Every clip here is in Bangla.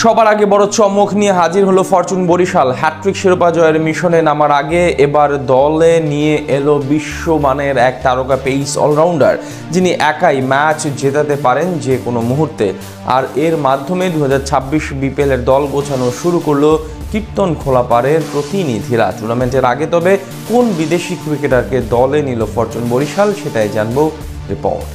সবার আগে বড় চমক নিয়ে হাজির হলো ফরচুন বরিশাল। হ্যাট্রিক শিরোপা জয়ের মিশনে নামার আগে এবার দলে নিয়ে এলো বিশ্বমানের এক তারকা পেস অলরাউন্ডার, যিনি একাই ম্যাচ জেতাতে পারেন যে কোনো মুহূর্তে। আর এর মাধ্যমে 2026 বিপিএলের দল গোছানো শুরু করলো কীর্তন খোলাপাড়ের প্রতিনিধিরা। টুর্নামেন্টের আগে তবে কোন বিদেশি ক্রিকেটারকে দলে নিল ফরচুন বরিশাল, সেটাই জানবো রিপোর্ট।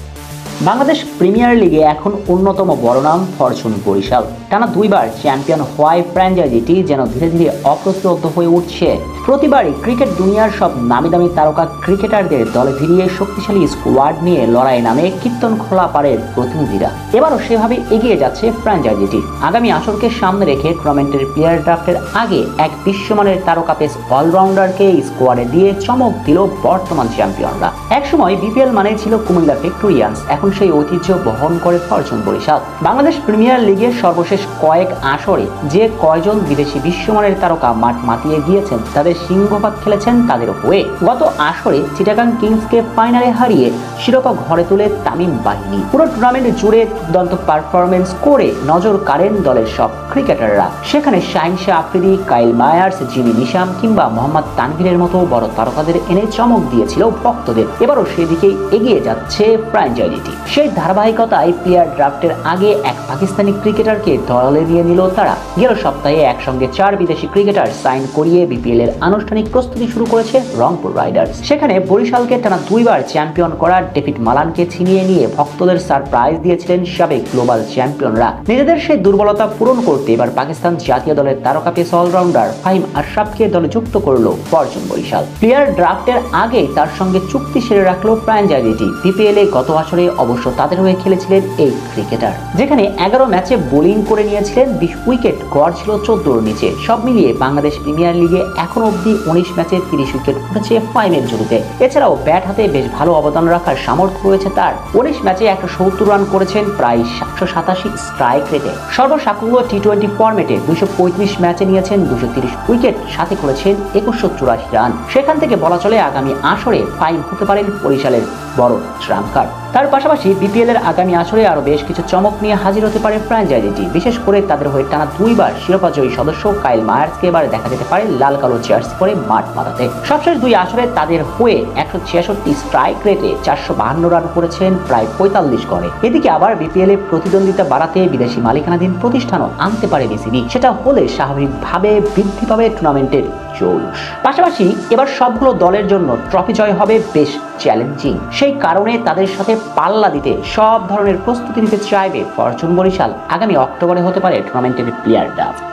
বাংলাদেশ প্রিমিয়ার লিগে এখন অন্যতম বড় নাম ফরচুন বরিশাল। টানা দুইবার চ্যাম্পিয়ন হওয়ায় ফ্র্যাঞ্চাইজিটি যেন ধীরে ধীরে অপ্রতিরোধ্য হয়ে উঠছে। প্রতিবারই ক্রিকেট দুনিয়ার সব নামি দামি তারকা ক্রিকেটারদের দলে ভিড়িয়ে শক্তিশালী স্কোয়াড নিয়ে লড়াই নামে কীর্তন খোলাপাড়ের প্রতিনিধিরা। এবারও সেভাবে এগিয়ে যাচ্ছে ফ্র্যাঞ্চাইজিটি। আগামী আসরকে সামনে রেখে টুর্নামেন্টের প্লেয়ার ড্রাফটের আগে এক বিশ্বমানের তারকা পেস অলরাউন্ডারকে স্কোয়াডে দিয়ে চমক দিল বর্তমান চ্যাম্পিয়নরা। একসময় বিপিএল মানে ছিল কুমিল্লা ভিক্টোরিয়ান্স, এখন সেই ঐতিহ্য বহন করে ফরচুন বরিশাল। বাংলাদেশ প্রিমিয়ার লিগের সর্বশেষ কয়েক আসরে যে কয়জন বিদেশি বিশ্বমানের তারকা মাঠ মাতিয়ে গিয়েছেন তাদের সিংহভাগ খেলেছেন তাদের হয়ে। গত আসরে চিটাগাং কিংসকে ফাইনালে হারিয়ে শিরোপা ঘরে তুলে তামিম বাহিনী। পুরো টুর্নামেন্ট জুড়ে দুর্দান্ত পারফরমেন্স করে নজর কাড়েন দলের সব ক্রিকেটাররা। সেখানে Shaheen Shah Afridi, Kyle Mayers, Jimmy Neesham কিংবা মোহাম্মদ তানভীরের মতো বড় তারকাদের এনে চমক দিয়েছিল ভক্তদের। এবারও সেদিকেই এগিয়ে যাচ্ছে ফ্র্যাঞ্চাইজিটি। সেই ধারাবাহিকতায় প্লেয়ার ড্রাফটের আগে এক পাকিস্তানি ক্রিকেটারকে দলে নিয়ে নিল তারা। গেল সপ্তাহে একসঙ্গে 4 বিদেশি ক্রিকেটার সাইন করিয়ে বিপিএল এর আনুষ্ঠানিক প্রস্তুতি শুরু করেছে রংপুর রাইডার্স। সেখানে বরিশালকে টানা দুইবার চ্যাম্পিয়ন করা ডেভিড মালানকে ছিনিয়ে নিয়ে ভক্তদের সারপ্রাইজ দিয়েছিলেন সাবেক গ্লোবাল চ্যাম্পিয়নরা। নিজেদের সেই দুর্বলতা পূরণ করতে এবার পাকিস্তান জাতীয় দলের তারকা পেস অলরাউন্ডার ফাহিম আশরাফকে দলে যুক্ত করলো ফরচুন বরিশাল। প্লেয়ার ড্রাফটের আগে তার সঙ্গে চুক্তি সেরে রাখলো ফ্র্যাঞ্চাইজিটি। বিপিএল এ গত আসরে অবশ্য তাদের হয়ে খেলেছিলেন এই ক্রিকেটার, যেখানে 11 ম্যাচে বোলিং করে নিয়েছিলেন 20 উইকেট, গড় ছিল 14-র নিচে। সব মিলিয়ে বাংলাদেশ প্রিমিয়ার লিগে এখন অবধি 19 ম্যাচে 30 উইকেট উঠেছে ফাহিমের জুটিতে। এছাড়াও ব্যাট হাতে বেশ ভালো অবদান রাখার সামর্থ্য রয়েছে তার। 19 ম্যাচে 170 রান করেছেন, প্রায় 787 স্ট্রাইক রেটে। সর্বসাকুল্য টি20 ফরম্যাটে 235 ম্যাচে নিয়েছেন 230 উইকেট, সাথে করেছেন 2184 রান। সেখান থেকে বলা চলে আগামী আসরে ফাহিম হতে পারেন বরিশালের বড় ট্রাম্পকার। তার পাশাপাশি বিপিএল এর আগামী আসরে আরো বেশ কিছু চমক নিয়ে হাজির হতে পারে ফ্র্যাঞ্চাইজিটি। বিশেষ করে তাদের হয়ে টানা দুইবার শিরোপা জয়ী সদস্য কাইল মায়ার্সকে এবার দেখা যেতে পারে লাল কালো জার্সি পরে মাঠ মাতাতে। সবশেষ 2 আসরে তাদের হয়ে 166 স্ট্রাইক রেটে 452 রান করেছেন, প্রায় 45 গড়ে। এদিকে আবার বিপিএল এ প্রতিদ্বন্দ্বিতা বাড়াতে বিদেশি মালিকানাধীন প্রতিষ্ঠানও আনতে পারে বিসিবি। সেটা হলে স্বাভাবিকভাবে বৃদ্ধি পাবে টুর্নামেন্টের জৌলুস। পাশাপাশি এবার সবগুলো দলের জন্য ট্রফি জয় হবে বেশ চ্যালেঞ্জিং। সেই কারণে তাদের সাথে পাল্লা দিতে সব ধরনের প্রস্তুতি নিতে চাইবে ফরচুন বরিশাল। আগামী অক্টোবরে হতে পারে টুর্নামেন্টের প্লেয়ার ড্রাফট।